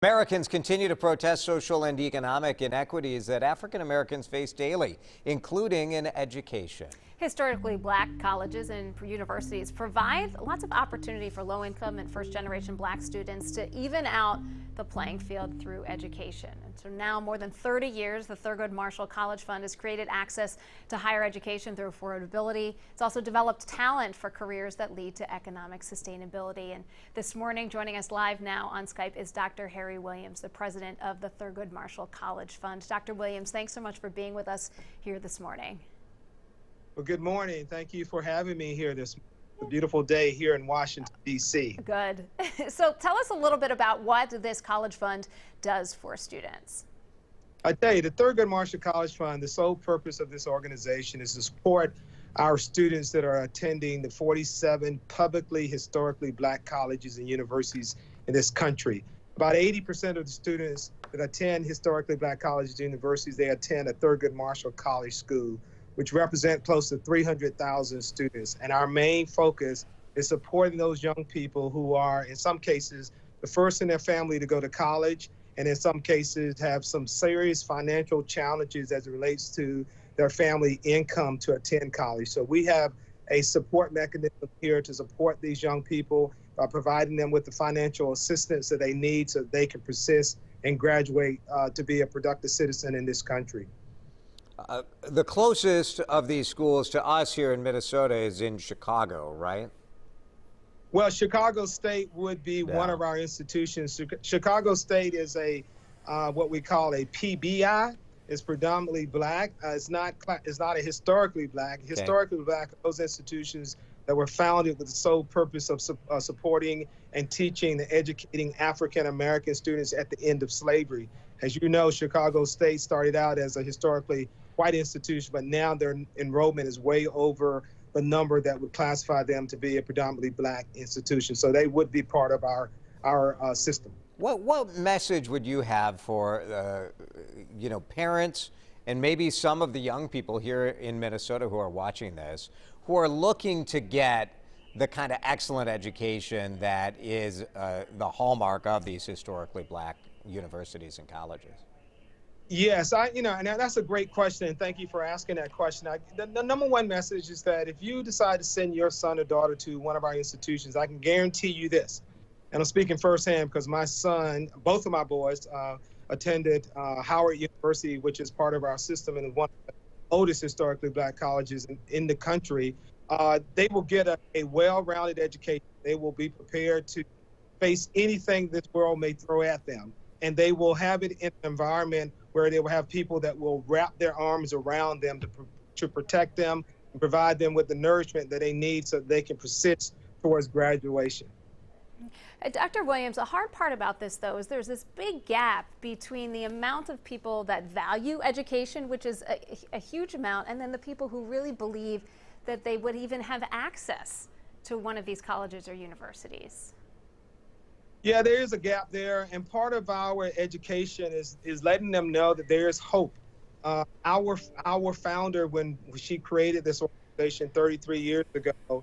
Americans continue to protest social and economic inequities that African Americans face daily, including in education. Historically black colleges and universities provide lots of opportunity for low-income and first-generation black students to even out the playing field through education. And so now, more than 30 years, the Thurgood Marshall College Fund has created access to higher education through affordability. It's also developed talent for careers that lead to economic sustainability. And this morning, joining us live now on Skype is Dr. Harry Williams, the president of the Thurgood Marshall College Fund. Dr. Williams, thanks so much for being with us here this morning. Well, good morning. Thank you for having me here this beautiful day here in Washington, D.C. Good. So tell us a little bit about what this college fund does for students. I tell you, the Thurgood Marshall College Fund, the sole purpose of this organization is to support our students that are attending the 47 publicly historically black colleges and universities in this country. About 80% of the students that attend historically black colleges and universities, they attend a Thurgood Marshall College School, which represent close to 300,000 students. And our main focus is supporting those young people who are, in some cases, the first in their family to go to college, and in some cases have some serious financial challenges as it relates to their family income to attend college. So we have a support mechanism here to support these young people by providing them with the financial assistance that they need so they can persist and graduate to be a productive citizen in this country. The closest of these schools to us here in Minnesota is in Chicago, right? Well, Chicago State would be one of our institutions. Chicago State is a what we call a PBI. It's predominantly black. It's not a historically black. Okay. Historically black are those institutions that were founded with the sole purpose of supporting and teaching and educating African American students at the end of slavery. As you know, Chicago State started out as a historically white institution, but now their enrollment is way over the number that would classify them to be a predominantly black institution. So they would be part of our system. What message would you have for parents and maybe some of the young people here in Minnesota who are watching this, who are looking to get the kind of excellent education that is the hallmark of these historically black universities and colleges? Yes, and that's a great question, and thank you for asking that question. The number one message is that if you decide to send your son or daughter to one of our institutions, I can guarantee you this, and I'm speaking firsthand because my son, both of my boys, attended Howard University, which is part of our system and one of the oldest historically black colleges in the country. They will get a well-rounded education. They will be prepared to face anything this world may throw at them, and they will have it in an environment where they will have people that will wrap their arms around them to protect them and provide them with the nourishment that they need so that they can persist towards graduation. Dr. Williams, a hard part about this, though, is there's this big gap between the amount of people that value education, which is a huge amount, and then the people who really believe that they would even have access to one of these colleges or universities. Yeah, there is a gap there, and part of our education is letting them know that there is hope. Our founder, when she created this organization 33 years ago,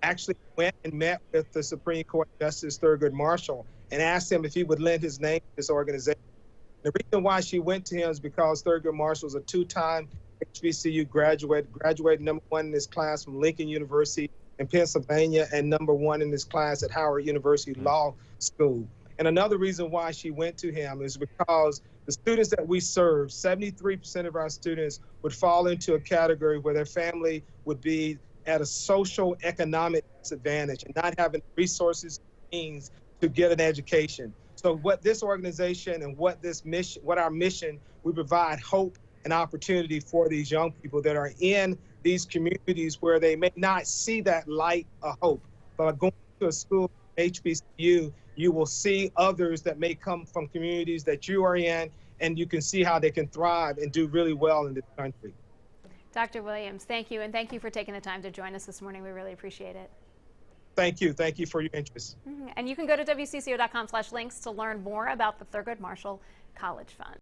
actually went and met with the Supreme Court Justice Thurgood Marshall and asked him if he would lend his name to this organization. The reason why she went to him is because Thurgood Marshall is a two-time WCCO graduated number one in his class from Lincoln University in Pennsylvania and number one in this class at Howard University Law School. And another reason why she went to him is because the students that we serve, 73% of our students would fall into a category where their family would be at a social economic disadvantage and not having resources and means to get an education. So what this organization and what our mission, we provide hope and opportunity for these young people that are in these communities where they may not see that light of hope. But going to a school, HBCU, you will see others that may come from communities that you are in, and you can see how they can thrive and do really well in this country. Dr. Williams, thank you, and thank you for taking the time to join us this morning. We really appreciate it. Thank you. Thank you for your interest. And you can go to WCCO.com/links to learn more about the Thurgood Marshall College Fund.